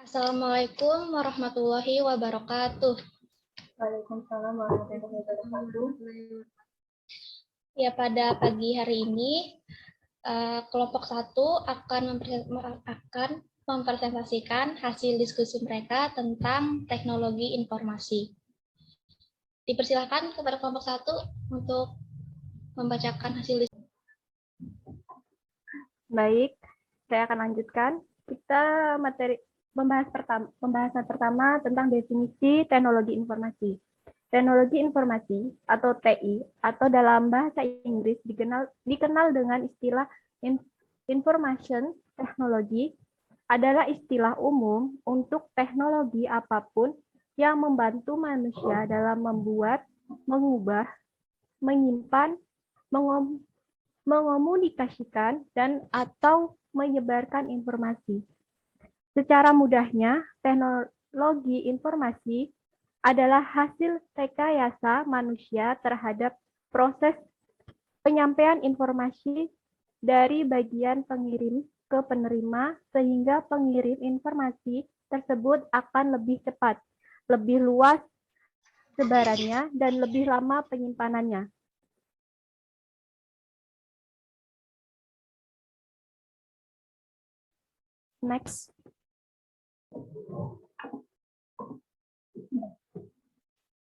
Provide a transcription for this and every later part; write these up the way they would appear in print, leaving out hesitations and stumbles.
Assalamualaikum warahmatullahi wabarakatuh. Waalaikumsalam warahmatullahi wabarakatuh. Ya, pada pagi hari ini kelompok 1 akan mempresentasikan hasil diskusi mereka tentang teknologi informasi. Dipersilakan kepada kelompok 1 untuk membacakan hasil diskusi. Baik, saya akan lanjutkan. Kita pembahasan pertama tentang definisi teknologi informasi. Teknologi informasi atau TI atau dalam bahasa Inggris dikenal dengan istilah information technology adalah istilah umum untuk teknologi apapun yang membantu manusia dalam membuat, mengubah, menyimpan, mengomunikasikan, dan atau menyebarkan informasi. Secara mudahnya, teknologi informasi adalah hasil rekayasa manusia terhadap proses penyampaian informasi dari bagian pengirim ke penerima, sehingga pengirim informasi tersebut akan lebih cepat, lebih luas sebarannya, dan lebih lama penyimpanannya. Next.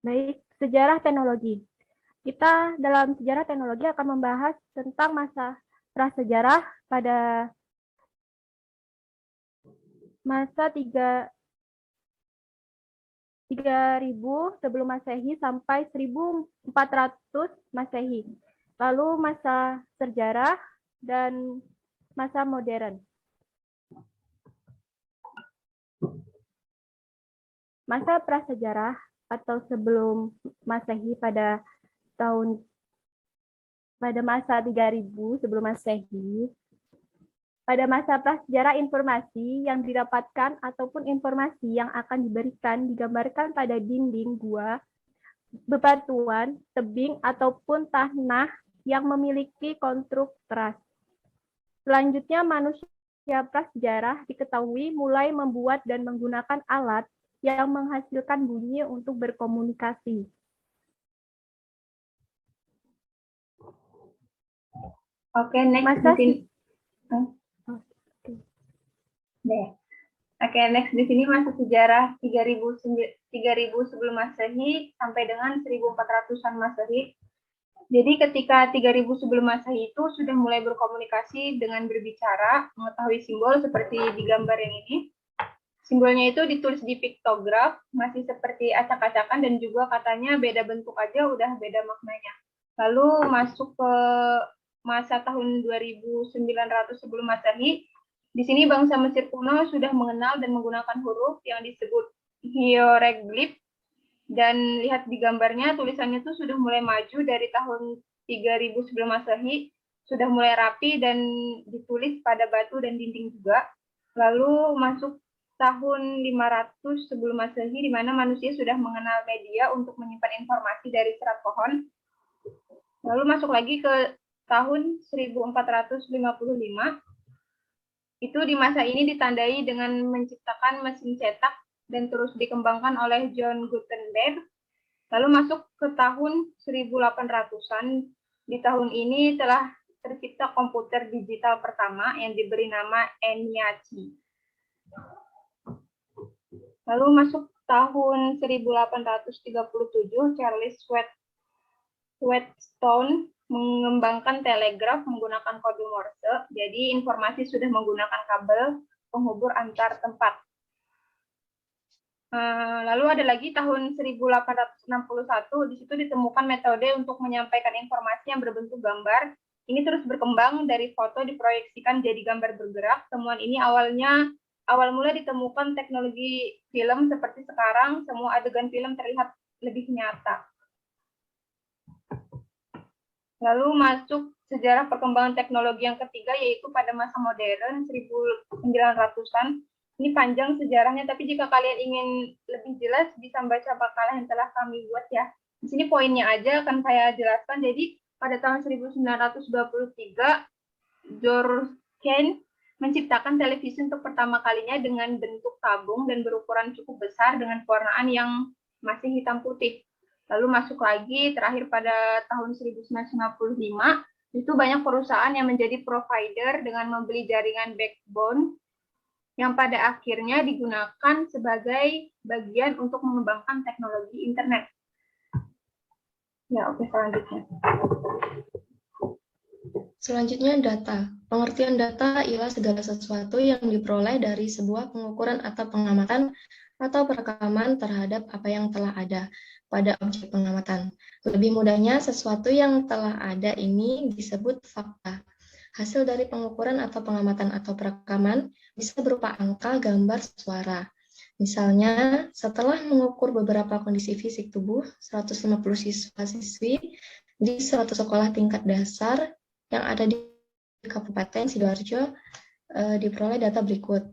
Baik, sejarah teknologi. Kita dalam sejarah teknologi akan membahas tentang masa prasejarah pada masa 3000 sebelum Masehi sampai 1400 Masehi. Lalu masa sejarah dan masa modern. Masa prasejarah atau sebelum Masehi pada masa 3000 sebelum Masehi. Pada masa prasejarah, informasi yang didapatkan ataupun informasi yang akan diberikan digambarkan pada dinding gua, bebatuan, tebing, ataupun tanah yang memiliki konstruk keras. Selanjutnya, manusia prasejarah diketahui mulai membuat dan menggunakan alat yang menghasilkan bunyi untuk berkomunikasi. Oke, next di sini masa sejarah 3000 sebelum Masehi sampai dengan 1400-an Masehi. Jadi ketika 3000 sebelum Masehi itu sudah mulai berkomunikasi dengan berbicara, mengetahui simbol seperti di gambar yang ini. Simbolnya itu ditulis di piktograf, masih seperti acak-acakan dan juga katanya beda bentuk aja udah beda maknanya. Lalu masuk ke masa tahun 2900 sebelum Masehi. Di sini bangsa Mesir kuno sudah mengenal dan menggunakan huruf yang disebut hieroglif, dan lihat di gambarnya tulisannya itu sudah mulai maju dari tahun 3000 sebelum Masehi, sudah mulai rapi dan ditulis pada batu dan dinding juga. Lalu masuk tahun 500 sebelum Masehi, di mana manusia sudah mengenal media untuk menyimpan informasi dari serat pohon. Lalu masuk lagi ke tahun 1455. Itu di masa ini ditandai dengan menciptakan mesin cetak dan terus dikembangkan oleh John Gutenberg. Lalu masuk ke tahun 1800-an. Di tahun ini telah tercipta komputer digital pertama yang diberi nama ENIAC. Lalu masuk tahun 1837, Charles Wheatstone mengembangkan telegraf menggunakan kode Morse. Jadi informasi sudah menggunakan kabel penghubur antar tempat. Lalu ada lagi tahun 1861, di situ ditemukan metode untuk menyampaikan informasi yang berbentuk gambar. Ini terus berkembang dari foto diproyeksikan jadi gambar bergerak. Temuan ini awal mula ditemukan teknologi film seperti sekarang, semua adegan film terlihat lebih nyata. Lalu masuk sejarah perkembangan teknologi yang ketiga, yaitu pada masa modern 1900-an. Ini panjang sejarahnya, tapi jika kalian ingin lebih jelas bisa baca makalah yang telah kami buat ya. Di sini poinnya aja akan saya jelaskan. Jadi pada tahun 1923, George Kane menciptakan televisi untuk pertama kalinya dengan bentuk tabung dan berukuran cukup besar dengan pewarnaan yang masih hitam putih. Lalu masuk lagi terakhir pada tahun 1995, itu banyak perusahaan yang menjadi provider dengan membeli jaringan backbone yang pada akhirnya digunakan sebagai bagian untuk mengembangkan teknologi internet. Ya, oke, selanjutnya. Selanjutnya, data. Pengertian data ialah segala sesuatu yang diperoleh dari sebuah pengukuran atau pengamatan atau perekaman terhadap apa yang telah ada pada objek pengamatan. Lebih mudahnya, sesuatu yang telah ada ini disebut fakta. Hasil dari pengukuran atau pengamatan atau perekaman bisa berupa angka, gambar, suara. Misalnya, setelah mengukur beberapa kondisi fisik tubuh, 150 siswa-siswi di suatu sekolah tingkat dasar yang ada di Kabupaten Sidoarjo diperoleh data berikut.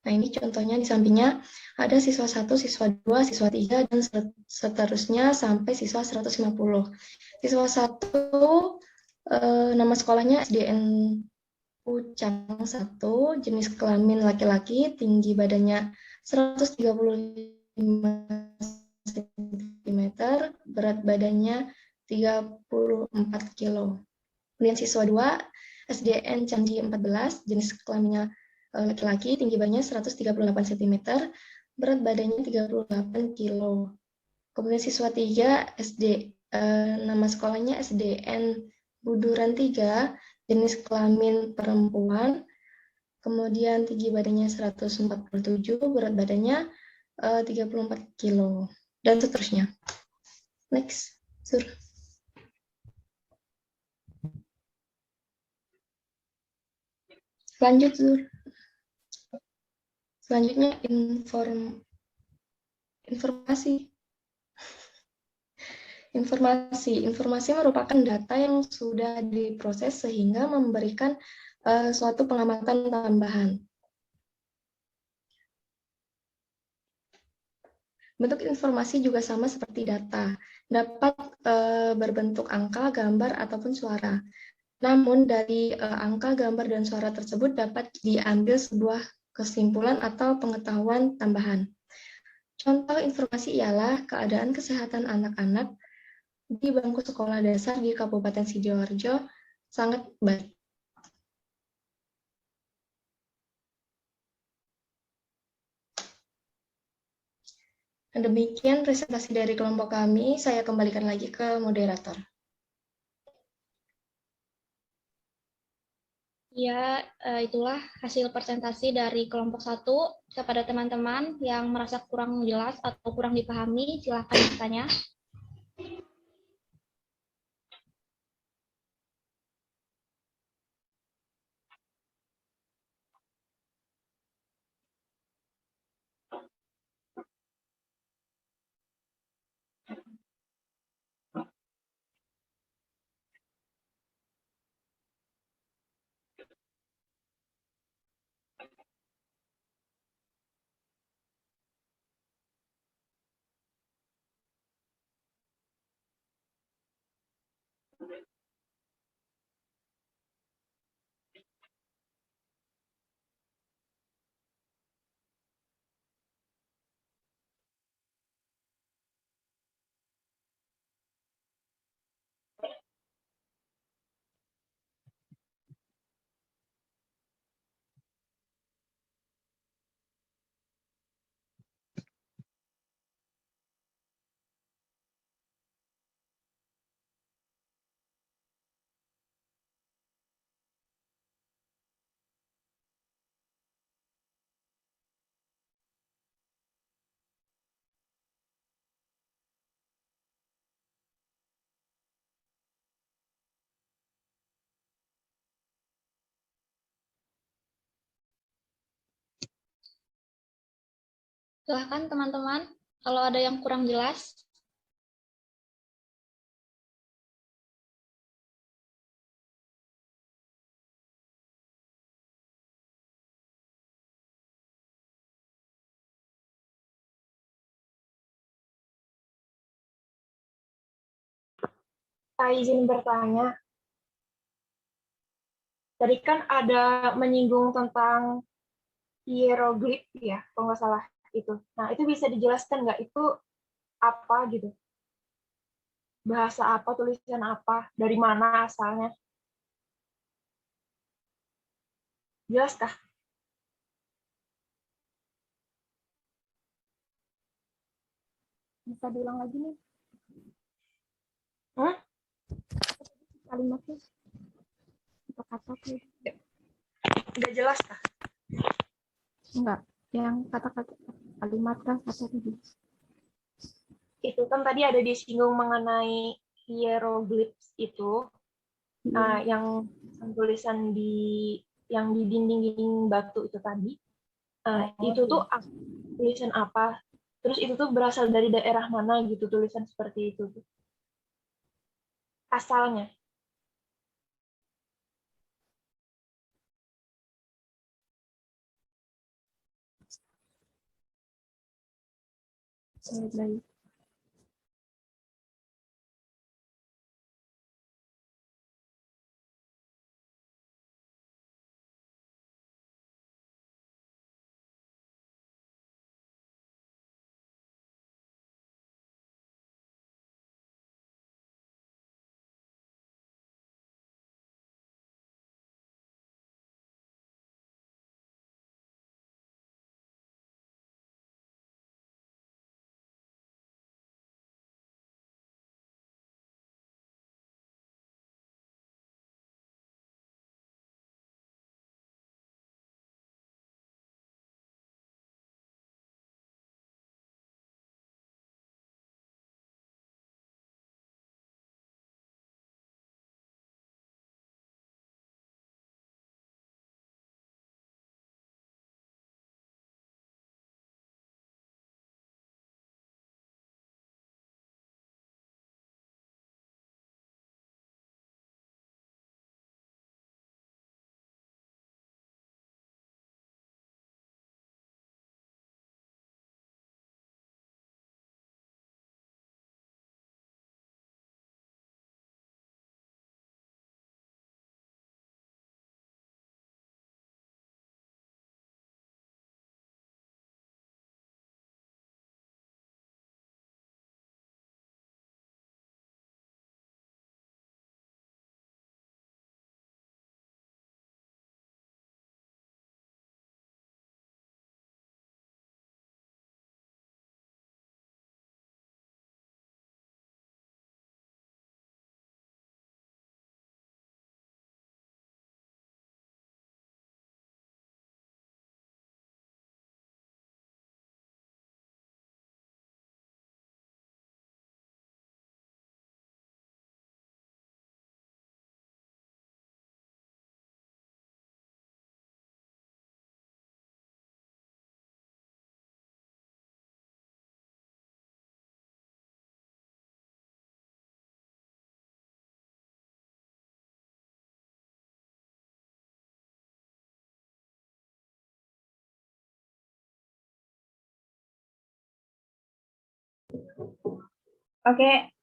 Nah, ini contohnya di sampingnya ada siswa 1, siswa 2, siswa 3, dan seterusnya sampai siswa 150. Siswa 1, nama sekolahnya SDN Pucang 1, jenis kelamin laki-laki, tinggi badannya 135 cm, berat badannya 34 kilo. Kemudian siswa 2, SDN Candi 14, jenis kelaminnya laki-laki, tinggi badannya 138 cm, berat badannya 38 kilo. Kemudian siswa 3, nama sekolahnya SDN Buduran 3, jenis kelamin perempuan, kemudian tinggi badannya 147, berat badannya 34 kilo, dan seterusnya. Next, Sur. Lanjut, Zur. Selanjutnya informasi. Informasi merupakan data yang sudah diproses sehingga memberikan suatu pengamatan tambahan. Bentuk informasi juga sama seperti data, dapat berbentuk angka, gambar, ataupun suara. Namun dari angka, gambar, dan suara tersebut dapat diambil sebuah kesimpulan atau pengetahuan tambahan. Contoh informasi ialah keadaan kesehatan anak-anak di bangku sekolah dasar di Kabupaten Sidoarjo sangat baik. Demikian presentasi dari kelompok kami, saya kembalikan lagi ke moderator. Ya, itulah hasil presentasi dari kelompok 1. Kepada teman-teman yang merasa kurang jelas atau kurang dipahami, silakan bertanya. Silakan teman-teman, kalau ada yang kurang jelas. Saya izin bertanya. Tadi kan ada menyinggung tentang hieroglif ya, kalau nggak salah itu. Nah, itu bisa dijelaskan nggak itu apa gitu? Bahasa apa, tulisan apa, dari mana asalnya? Jelas kah? Bisa diulang lagi nih Hah? kalimatnya? Kata-kata tuh. Nggak jelas kah? Enggak, yang kata-kata kalimat kah atau tadi? Itu kan tadi ada disinggung mengenai hieroglyphs itu. Nah, yang tulisan yang di dinding-dinding batu itu tadi. Itu tuh tulisan apa? Terus itu tuh berasal dari daerah mana gitu, tulisan seperti itu tuh. Asalnya. Baik. Oke,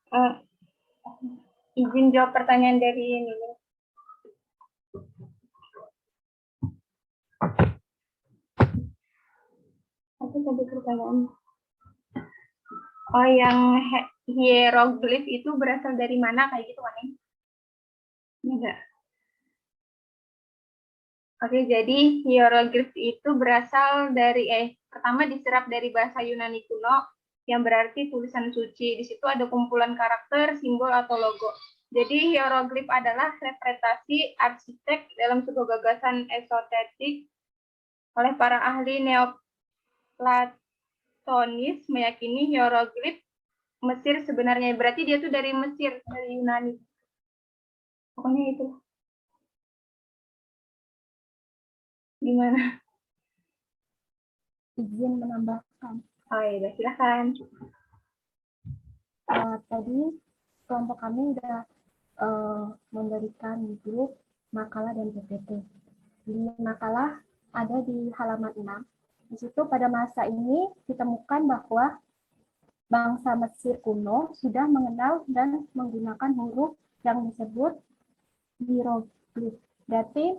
izin jawab pertanyaan dari ini. Apa tadi pertanyaan? Oh, yang hieroglif itu berasal dari mana kayak gitu kan? Enggak. Oke, jadi hieroglif itu berasal dari pertama diserap dari bahasa Yunani kuno yang berarti tulisan suci. Di situ ada kumpulan karakter, simbol atau logo. Jadi hieroglif adalah representasi arsitek dalam sebuah gagasan esoterik oleh para ahli Neoplatonis meyakini hieroglif Mesir sebenarnya. Berarti dia tuh dari Mesir, dari Yunani. Pokoknya itu. Gimana? Izin menambahkan. Oh iya, silakan. Tadi kelompok kami sudah memberikan di grup makalah dan PPT. Di makalah ada di halaman 6. Di situ pada masa ini ditemukan bahwa bangsa Mesir kuno sudah mengenal dan menggunakan huruf yang disebut hieroglif. Berarti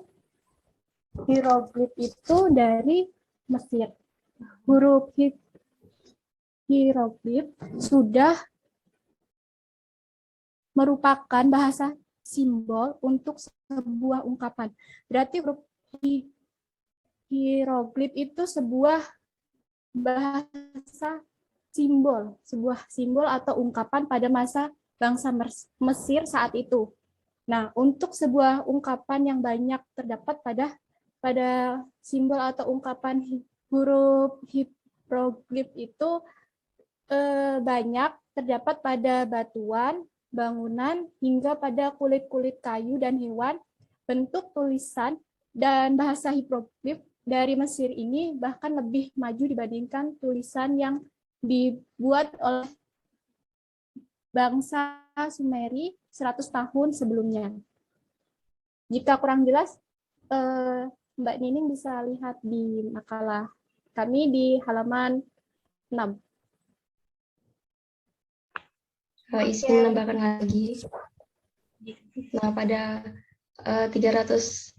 hieroglif itu dari Mesir. Huruf hieroglif sudah merupakan bahasa simbol untuk sebuah ungkapan. Berarti huruf hieroglif itu sebuah bahasa simbol, sebuah simbol atau ungkapan pada masa bangsa Mesir saat itu. Nah, untuk sebuah ungkapan yang banyak terdapat pada simbol atau ungkapan huruf hieroglif itu banyak terdapat pada batuan, bangunan, hingga pada kulit-kulit kayu dan hewan. Bentuk tulisan dan bahasa hieroglif dari Mesir ini bahkan lebih maju dibandingkan tulisan yang dibuat oleh bangsa Sumeri 100 tahun sebelumnya. Jika kurang jelas, Mbak Nining bisa lihat di makalah kami di halaman 6. Izin menambahkan lagi. Nah, pada 300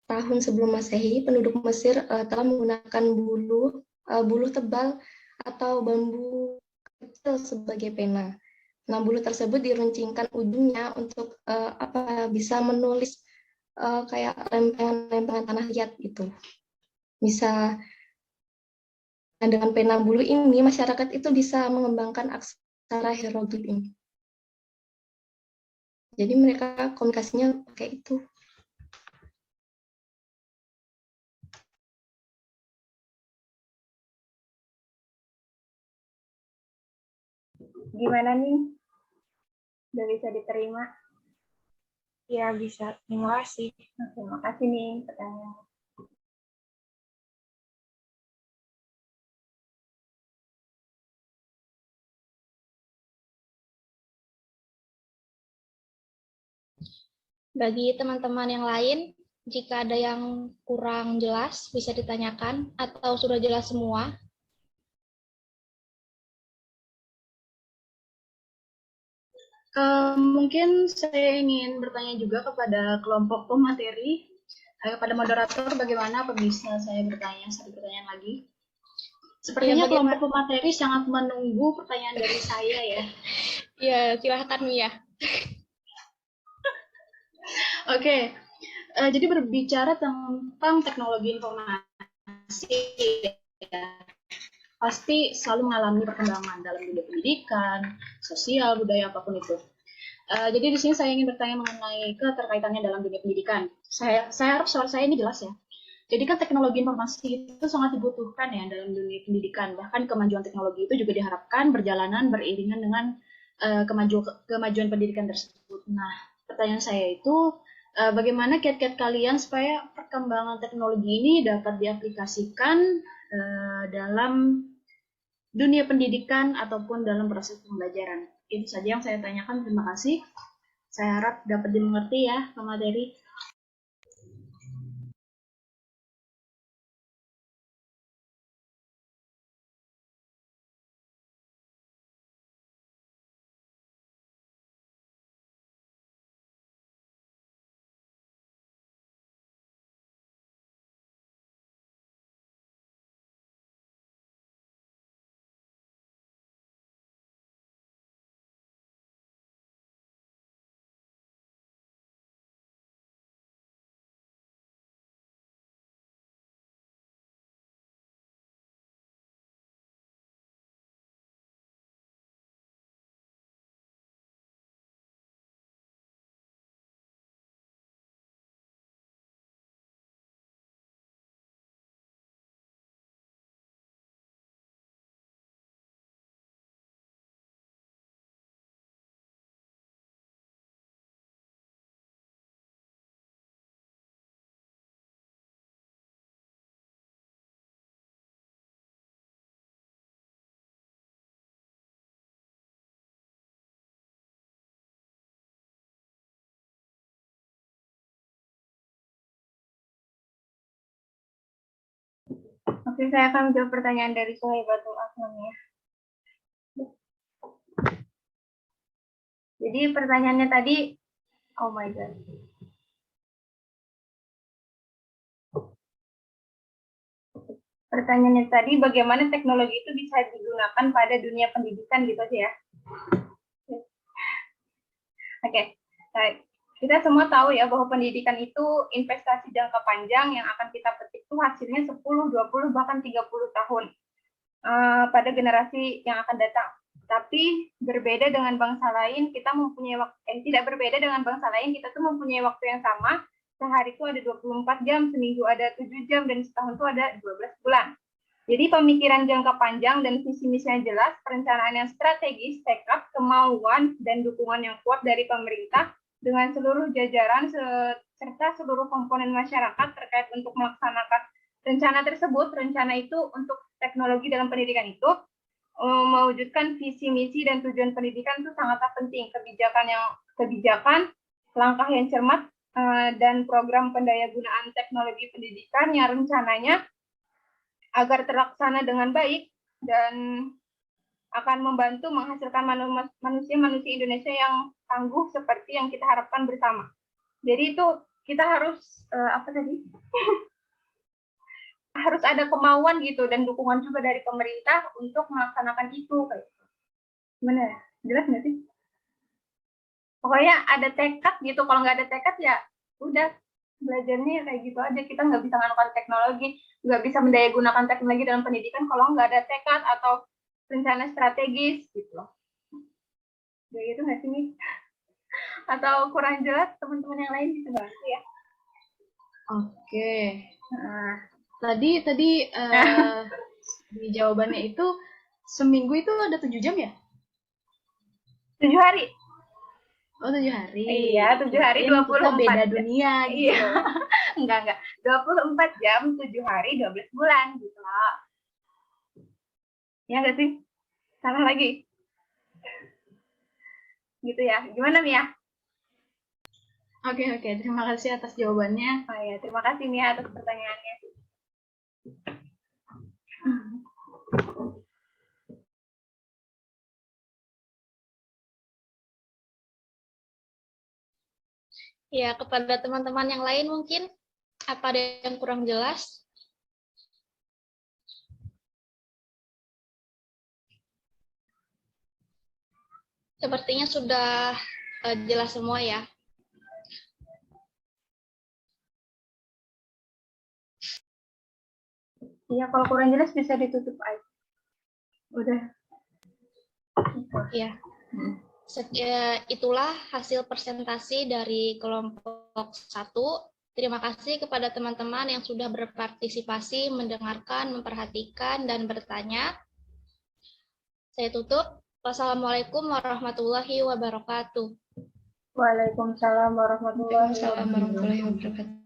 tahun sebelum Masehi, penduduk Mesir telah menggunakan buluh tebal atau bambu kecil sebagai pena. Nah, buluh tersebut diruncingkan ujungnya untuk bisa menulis kayak lempengan tanah liat gitu. Bisa dengan pena buluh ini masyarakat itu bisa mengembangkan aksara hieroglif ini. Jadi mereka komunikasinya pakai itu. Gimana nih? Udah bisa diterima? Ya, bisa. Terima kasih. Terima kasih nih pertanyaan. Bagi teman-teman yang lain, jika ada yang kurang jelas, bisa ditanyakan, atau sudah jelas semua. Mungkin saya ingin bertanya juga kepada kelompok pemateri, kepada moderator, bagaimana apa bisa saya bertanya satu pertanyaan lagi? Sepertinya kelompok pemateri sangat menunggu pertanyaan dari saya ya. Ya, silahkan Mia. Oke, jadi berbicara tentang teknologi informasi, ya, pasti selalu mengalami perkembangan dalam dunia pendidikan, sosial, budaya, apapun itu. Jadi di sini saya ingin bertanya mengenai keterkaitannya dalam dunia pendidikan. Saya harap suara saya ini jelas ya. Jadi kan teknologi informasi itu sangat dibutuhkan ya dalam dunia pendidikan. Bahkan kemajuan teknologi itu juga diharapkan beriringan dengan kemajuan pendidikan tersebut. Nah, pertanyaan saya itu bagaimana kiat-kiat kalian supaya perkembangan teknologi ini dapat diaplikasikan dalam dunia pendidikan ataupun dalam proses pembelajaran. Itu saja yang saya tanyakan. Terima kasih. Saya harap dapat dimengerti ya, pemateri. Oke, saya akan menjawab pertanyaan dari Suhaibatul Aslam ya. Jadi pertanyaannya tadi, oh my god. Pertanyaannya tadi, bagaimana teknologi itu bisa digunakan pada dunia pendidikan gitu aja ya. Oke, baik. Kita semua tahu ya bahwa pendidikan itu investasi jangka panjang yang akan kita petik itu hasilnya 10, 20, bahkan 30 tahun pada generasi yang akan datang. Tapi berbeda dengan bangsa lain, kita mempunyai waktu, tidak berbeda dengan bangsa lain, kita tuh mempunyai waktu yang sama. Sehari itu ada 24 jam, seminggu ada 7 jam, dan setahun itu ada 12 bulan. Jadi pemikiran jangka panjang dan visi misinya jelas, perencanaan yang strategis, tekad, kemauan, dan dukungan yang kuat dari pemerintah dengan seluruh jajaran serta seluruh komponen masyarakat terkait untuk melaksanakan rencana tersebut. Rencana itu untuk teknologi dalam pendidikan itu mewujudkan visi misi dan tujuan pendidikan itu sangatlah penting. Kebijakan, langkah yang cermat, dan program pendayagunaan teknologi pendidikan yang rencananya agar terlaksana dengan baik dan akan membantu menghasilkan manusia-manusia Indonesia yang tangguh seperti yang kita harapkan bersama. Jadi itu kita harus harus ada kemauan gitu dan dukungan juga dari pemerintah untuk melaksanakan itu. Gimana? Jelas nggak sih? Pokoknya ada tekad gitu. Kalau nggak ada tekad ya udah belajarnya kayak gitu aja. Kita nggak bisa menggunakan teknologi, nggak bisa mendayagunakan teknologi dalam pendidikan kalau nggak ada tekad atau rencana strategis gitu loh. Jadi gitu nggak sih nih? Atau kurang jelas, teman-teman yang lain bisa bantu ya. Oke. Tadi di jawabannya itu seminggu itu ada 7 jam ya? 7 hari. Oh, 7 hari. Iya, 7 hari 24 beda jam. dunia gitu. Iya. Enggak. 24 jam, 7 hari, 12 bulan gitu loh. Ya nggak sih? Salah lagi. Gitu ya. Gimana Mia? Oke. Terima kasih atas jawabannya. Oh ya, terima kasih Mia atas pertanyaannya. Ya, kepada teman-teman yang lain mungkin apa ada yang kurang jelas? Sepertinya sudah jelas semua ya. Iya, kalau kurang jelas bisa ditutup aja. Udah. Iya. Itulah hasil presentasi dari kelompok 1. Terima kasih kepada teman-teman yang sudah berpartisipasi, mendengarkan, memperhatikan, dan bertanya. Saya tutup. Wassalamualaikum warahmatullahi wabarakatuh. Waalaikumsalam warahmatullahi wabarakatuh. Waalaikumsalam warahmatullahi wabarakatuh.